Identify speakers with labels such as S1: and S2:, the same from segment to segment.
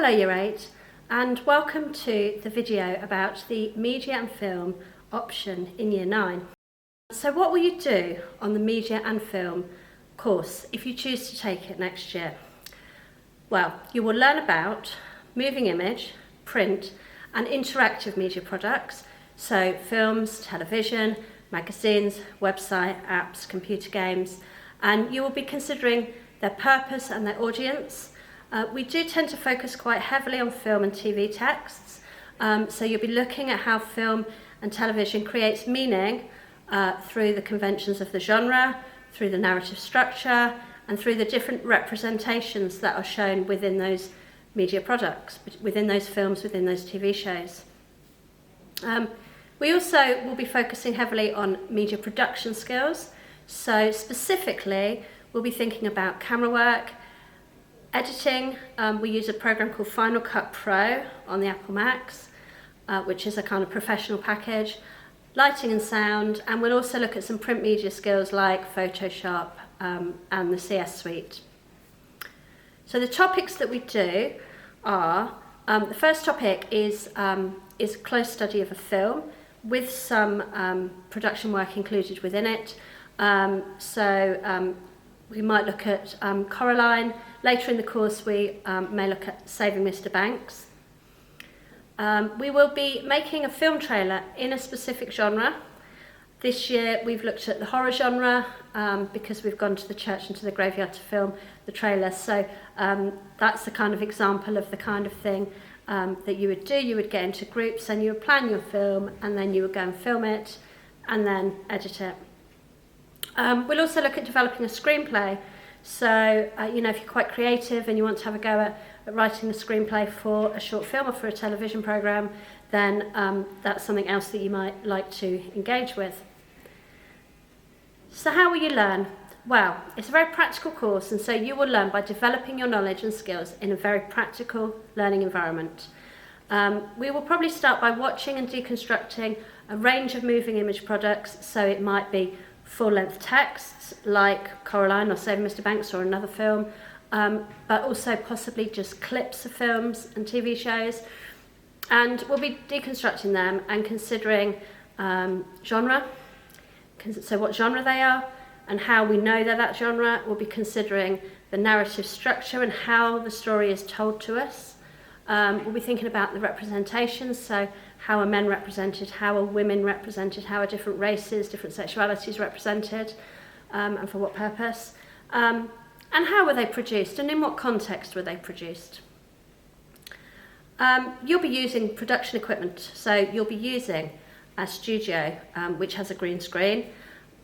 S1: Hello Year 8 and welcome to the video about the Media and Film option in Year 9. So what will you do on the Media and Film course if you choose to take it next year? Well, you will learn about moving image, print and interactive media products, so films, television, magazines, website, apps, computer games, and you will be considering their purpose and their audience. We do tend to focus quite heavily on film and TV texts, so you'll be looking at how film and television creates meaning through the conventions of the genre, through the narrative structure, and through the different representations that are shown within those media products, within those films, within those TV shows. We also will be focusing heavily on media production skills, so specifically we'll be thinking about camera work, editing. We use a program called Final Cut Pro on the Apple Macs, which is a kind of professional package, lighting and sound, and we'll also look at some print media skills like Photoshop and the CS Suite. So the topics that we do are, the first topic is close study of a film with some production work included within it. We might look at Coraline. Later in the course we may look at Saving Mr. Banks. We will be making a film trailer in a specific genre. This year we've looked at the horror genre because we've gone to the church and to the graveyard to film the trailer. So that's the kind of example of the kind of thing that you would do. You would get into groups and you would plan your film and then you would go and film it and then edit it. We'll also look at developing a screenplay. So, if you're quite creative and you want to have a go at writing a screenplay for a short film or for a television programme, then that's something else that you might like to engage with. So how will you learn? Well, it's a very practical course, and so you will learn by developing your knowledge and skills in a very practical learning environment. We will probably start by watching and deconstructing a range of moving image products, so it might be full-length texts like Coraline or Saving Mr. Banks or another film, but also possibly just clips of films and TV shows. And we'll be deconstructing them and considering genre, so what genre they are and how we know they're that genre. We'll be considering the narrative structure and how the story is told to us. We'll be thinking about the representations, so how are men represented, how are women represented, how are different races, different sexualities represented, and for what purpose, and how were they produced and in what context were they produced. You'll be using production equipment, so you'll be using a studio which has a green screen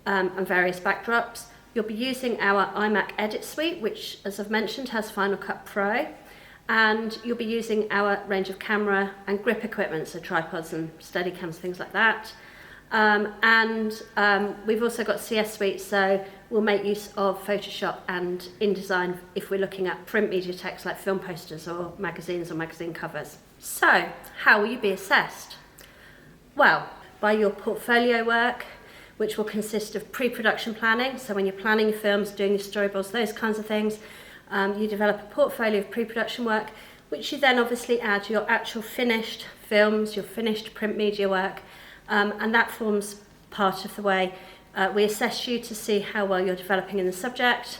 S1: and various backdrops. You'll be using our iMac Edit Suite, which, as I've mentioned, has Final Cut Pro. And you'll be using our range of camera and grip equipment, so tripods and Steadicams, things like that. We've also got CS Suite, so we'll make use of Photoshop and InDesign if we're looking at print media text like film posters or magazines or magazine covers. So, how will you be assessed? Well, by your portfolio work, which will consist of pre-production planning, so when you're planning your films, doing your storyboards, those kinds of things. You develop a portfolio of pre-production work, which you then obviously add to your actual finished films, your finished print media work, and that forms part of the way we assess you to see how well you're developing in the subject.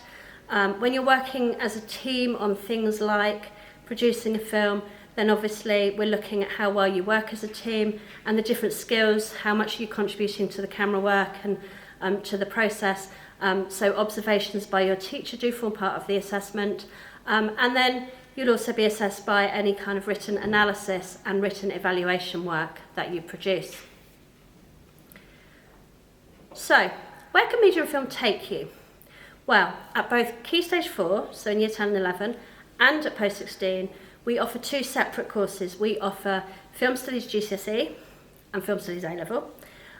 S1: When you're working as a team on things like producing a film, then obviously we're looking at how well you work as a team and the different skills, how much you're contributing to the camera work and to the process. So observations by your teacher do form part of the assessment, and then you'll also be assessed by any kind of written analysis and written evaluation work that you produce. So, where can Media and Film take you? Well, at both Key Stage 4, so in Year 10 and 11, and at Post 16, we offer two separate courses. We offer Film Studies GCSE and Film Studies A-Level.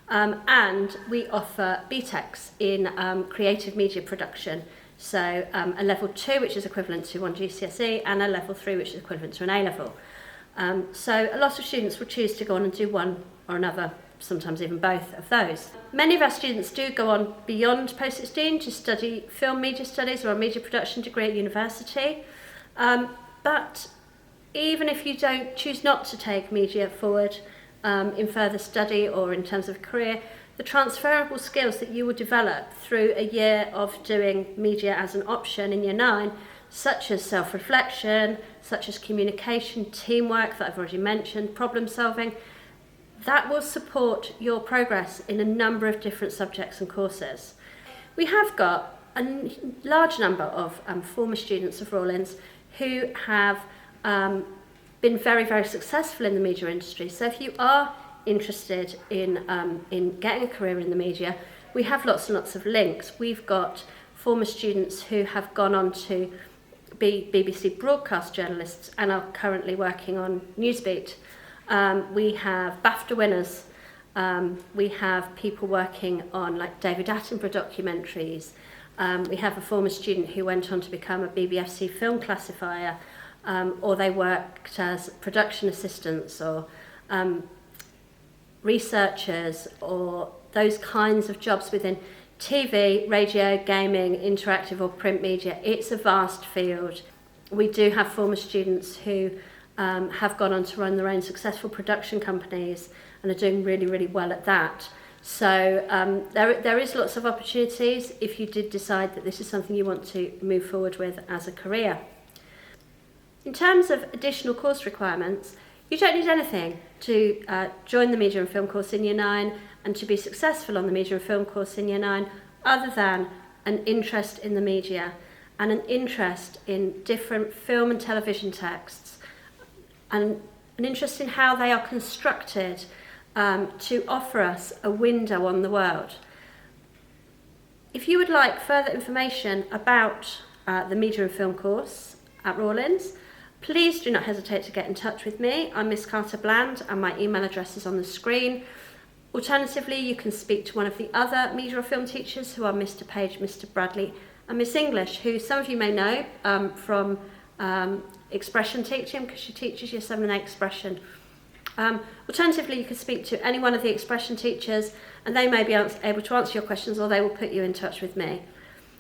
S1: And we offer BTECs in creative media production, so a level 2 which is equivalent to one GCSE and a level 3 which is equivalent to an A-Level. So a lot of students will choose to go on and do one or another, sometimes even both of those. Many of our students do go on beyond Post 16 to study film media studies or a media production degree at university, but even if you don't choose not to take media forward in further study or in terms of career, the transferable skills that you will develop through a year of doing media as an option in year 9, such as self-reflection, such as communication, teamwork that I've already mentioned, problem solving, that will support your progress in a number of different subjects and courses. We have got a large number of former students of Rawlins who have been very, very successful in the media industry. So if you are interested in getting a career in the media, we have lots and lots of links. We've got former students who have gone on to be BBC broadcast journalists and are currently working on Newsbeat. We have BAFTA winners. We have people working on like David Attenborough documentaries. We have a former student who went on to become a BBFC film classifier, or they worked as production assistants or researchers, or those kinds of jobs within TV, radio, gaming, interactive or print media. It's a vast field. We do have former students who have gone on to run their own successful production companies and are doing really, really well at that. So there is lots of opportunities if you did decide that this is something you want to move forward with as a career. In terms of additional course requirements, you don't need anything to join the Media and Film course in Year 9 and to be successful on the Media and Film course in Year 9, other than an interest in the media and an interest in different film and television texts, and an interest in how they are constructed to offer us a window on the world. If you would like further information about the Media and Film course at Rawlins, please do not hesitate to get in touch with me. I'm Miss Carter Bland and my email address is on the screen. Alternatively, you can speak to one of the other media or film teachers who are Mr. Page, Mr. Bradley and Miss English, who some of you may know from expression teaching, because she teaches Year 7 and 8 expression. Alternatively, you can speak to any one of the expression teachers and they may be able to answer your questions, or they will put you in touch with me.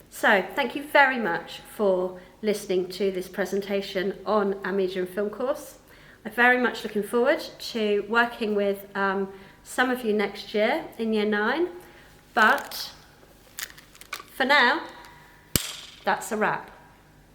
S1: So thank you very much for listening to this presentation on our Media and Film course. I'm very much looking forward to working with some of you next year in Year 9, but for now, that's a wrap.